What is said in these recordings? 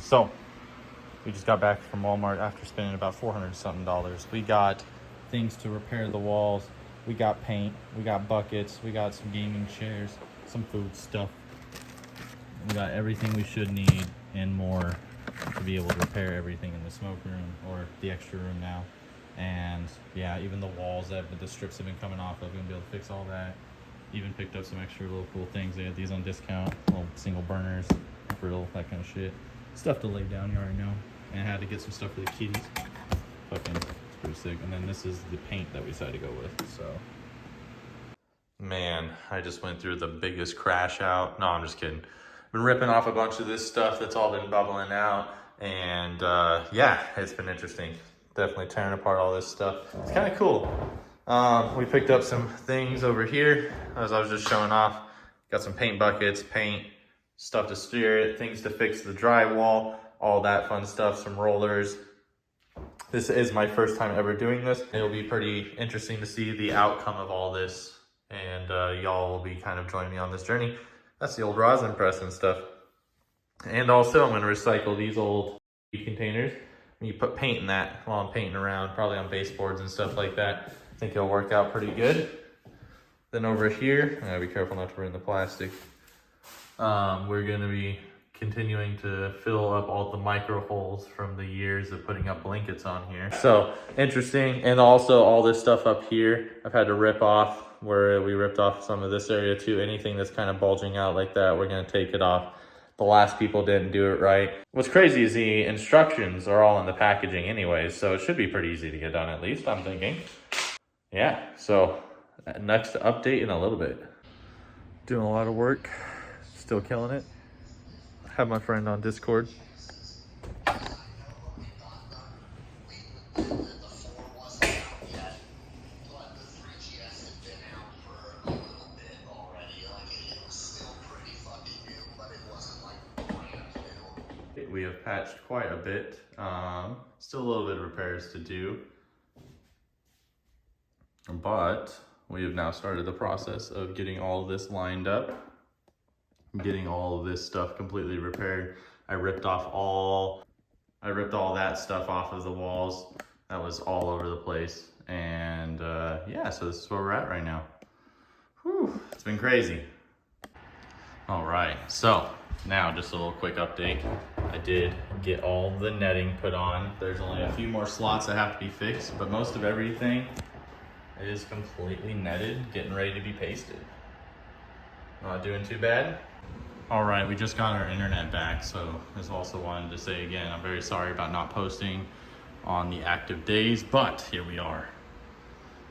So we just got back from Walmart after spending about $400 something. We got things to repair the walls. We got paint, we got buckets, we got some gaming chairs, some food stuff. We got everything we should need and more to be able to repair everything in the smoke room, or the extra room now. And yeah, even the walls that the strips have been coming off of, we're gonna be able to fix all that. Even picked up some extra little cool things. They had these on discount, little single burners, grill, that kind of shit. Stuff to lay down, you already know. And I had to get some stuff for the kitties. Fucking, it's pretty sick. And then this is the paint that we decided to go with, so. Man, I just went through the biggest crash out. No, I'm just kidding. Been ripping off a bunch of this stuff that's all been bubbling out. And yeah, it's been interesting. Definitely tearing apart all this stuff. It's kind of cool. We picked up some things over here, as I was just showing off. Got some paint buckets, paint, stuff to steer it, things to fix the drywall, all that fun stuff, some rollers. This is my first time ever doing this. It'll be pretty interesting to see the outcome of all this, and y'all will be kind of joining me on this journey. That's the old rosin press and stuff. And also I'm gonna recycle these old containers. You put paint in that while I'm painting around, probably on baseboards and stuff like that. I think it'll work out pretty good. Then over here, I gotta be careful not to burn the plastic. We're gonna be continuing to fill up all the micro holes from the years of putting up blankets on here. So interesting. And also all this stuff up here, I've had to rip off, where we ripped off some of this area too. Anything that's kind of bulging out like that, we're gonna take it off. The last people didn't do it right. What's crazy is the instructions are all in the packaging anyways, so it should be pretty easy to get done, at least, I'm thinking. Yeah, so next update in a little bit. Doing a lot of work, still killing it. Have my friend on Discord. We have patched quite a bit. Still a little bit of repairs to do. But we have now started the process of getting all of this lined up. Getting all of this stuff completely repaired. I ripped all that stuff off of the walls. That was all over the place. And yeah, so this is where we're at right now. Whew, it's been crazy. All right, so now just a little quick update. I did get all the netting put on. There's only a few more slots that have to be fixed, but most of everything is completely netted, getting ready to be pasted. Not doing too bad. All right, we just got our internet back, so just also wanted to say again, I'm very sorry about not posting on the active days, but here we are.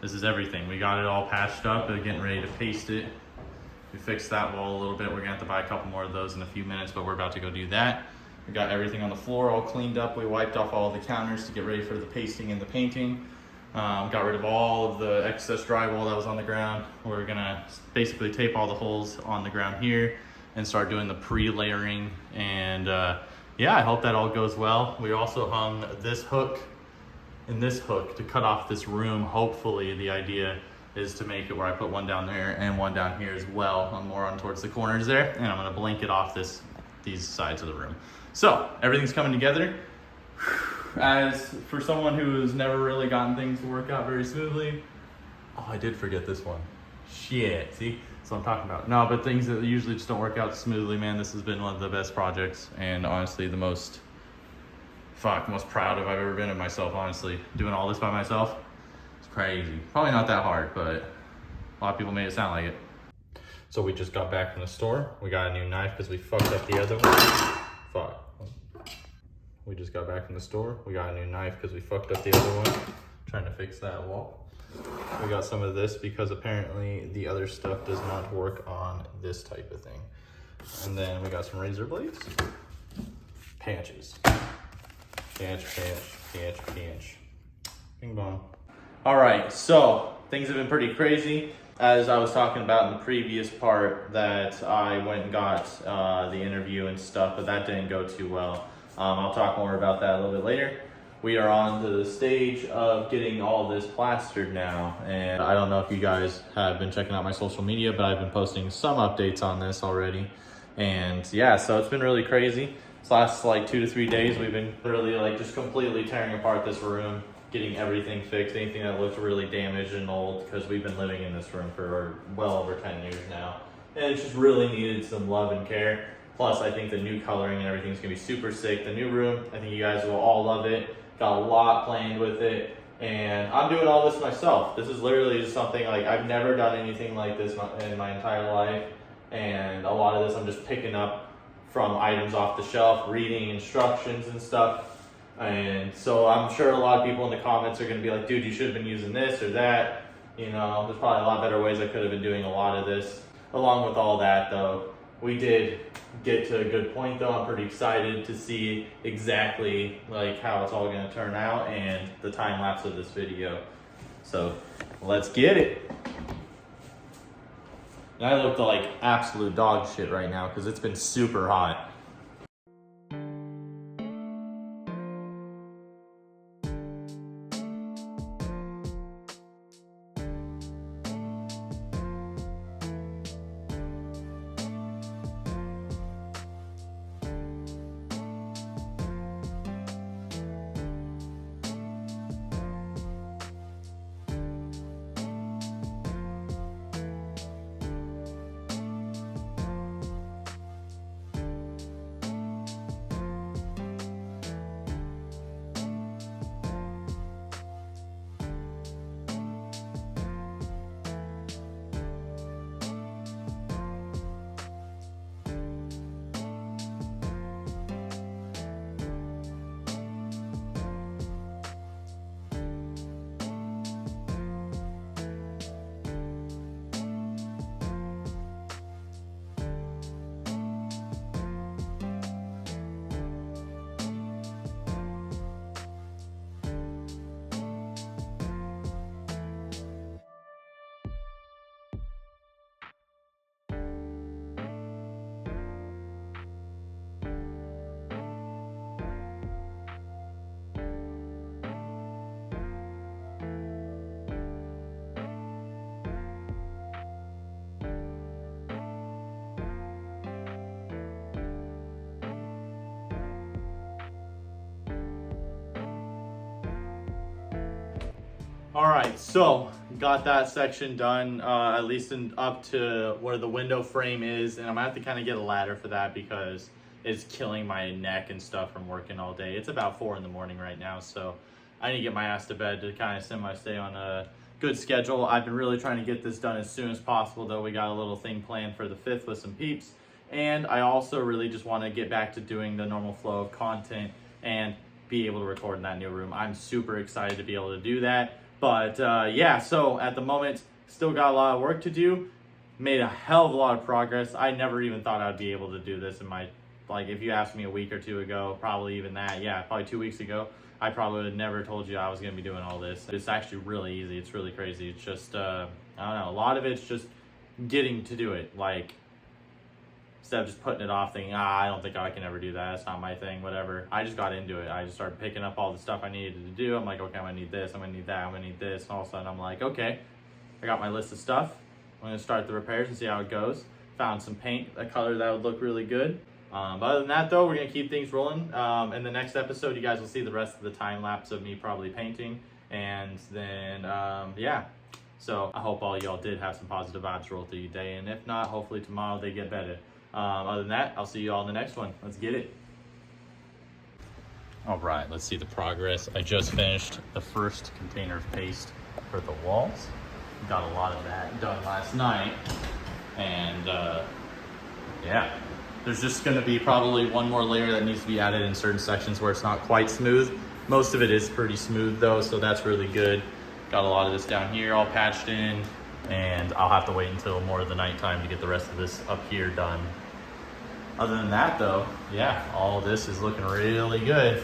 This is everything. We got it all patched up and getting ready to paste it. We fixed that wall a little bit. We're gonna have to buy a couple more of those in a few minutes, but we're about to go do that. We got everything on the floor all cleaned up. We wiped off all the counters to get ready for the pasting and the painting. Got rid of all of the excess drywall that was on the ground. We're gonna basically tape all the holes on the ground here and start doing the pre-layering. And yeah, I hope that all goes well. We also hung this hook and this hook to cut off this room. Hopefully the idea is to make it where I put one down there and one down here as well, more on towards the corners there. And I'm gonna blanket off these sides of the room. So everything's coming together. As for someone who has never really gotten things to work out very smoothly, oh, I did forget this one. Shit, see? That's what I'm talking about. No, but things that usually just don't work out smoothly, man, this has been one of the best projects, and honestly the most proud of I've ever been of myself, honestly. Doing all this by myself, it's crazy. Probably not that hard, but a lot of people made it sound like it. So we just got back from the store. We got a new knife because we fucked up the other one. Fuck. We just got back from the store. We got a new knife because we fucked up the other one. Trying to fix that wall. We got some of this because apparently the other stuff does not work on this type of thing. And then we got some razor blades. Patches. Patch. Bing bong. All right, so things have been pretty crazy. As I was talking about in the previous part, that I went and got the interview and stuff, but that didn't go too well. I'll talk more about that a little bit later. We are on to the stage of getting all this plastered now. And I don't know if you guys have been checking out my social media, but I've been posting some updates on this already. And yeah, so it's been really crazy. This last like 2 to 3 days, we've been literally like just completely tearing apart this room, getting everything fixed, anything that looked really damaged and old, because we've been living in this room for well over 10 years now. And it just really needed some love and care. Plus, I think the new coloring and everything is gonna be super sick. The new room, I think you guys will all love it. Got a lot planned with it. And I'm doing all this myself. This is literally just something like I've never done anything like this in my entire life. And a lot of this I'm just picking up from items off the shelf, reading instructions and stuff. And so I'm sure a lot of people in the comments are gonna be like, dude, you should have been using this or that. You know, there's probably a lot better ways I could have been doing a lot of this. Along with all that though, we did get to a good point though. I'm pretty excited to see exactly like how it's all gonna turn out and the time lapse of this video. So let's get it. And I look like absolute dog shit right now because it's been super hot. All right, so got that section done, at least up to where the window frame is, and I'm gonna have to kind of get a ladder for that because it's killing my neck and stuff from working all day. It's about 4 in the morning right now, so I need to get my ass to bed to kind of semi-stay on a good schedule. I've been really trying to get this done as soon as possible, though. We got a little thing planned for the 5th with some peeps, and I also really just want to get back to doing the normal flow of content and be able to record in that new room. I'm super excited to be able to do that. But yeah, so at the moment, still got a lot of work to do. Made a hell of a lot of progress. I never even thought I'd be able to do this in my, like if you asked me a week or two ago, probably even that, yeah, probably 2 weeks ago, I probably would have never told you I was gonna be doing all this. It's actually really easy, it's really crazy. It's just, I don't know, a lot of it's just getting to do it. Like, instead of just putting it off thinking, I don't think I can ever do that, that's not my thing, whatever. I just got into it. I just started picking up all the stuff I needed to do. I'm like, okay, I'm gonna need this, I'm gonna need that, I'm gonna need this. And all of a sudden I'm like, okay, I got my list of stuff. I'm gonna start the repairs and see how it goes. Found some paint, a color that would look really good. But other than that though, we're gonna keep things rolling. In the next episode, you guys will see the rest of the time lapse of me probably painting. And then, yeah. So I hope all y'all did have some positive vibes roll through your day. And if not, hopefully tomorrow they get better. Other than that, I'll see you all in the next one. Let's get it. All right, let's see the progress. I just finished the first container of paste for the walls. Got a lot of that done last night. And yeah, there's just gonna be probably one more layer that needs to be added in certain sections where it's not quite smooth. Most of it is pretty smooth though, so that's really good. Got a lot of this down here all patched in, and I'll have to wait until more of the nighttime to get the rest of this up here done. Other than that though, yeah, all of this is looking really good.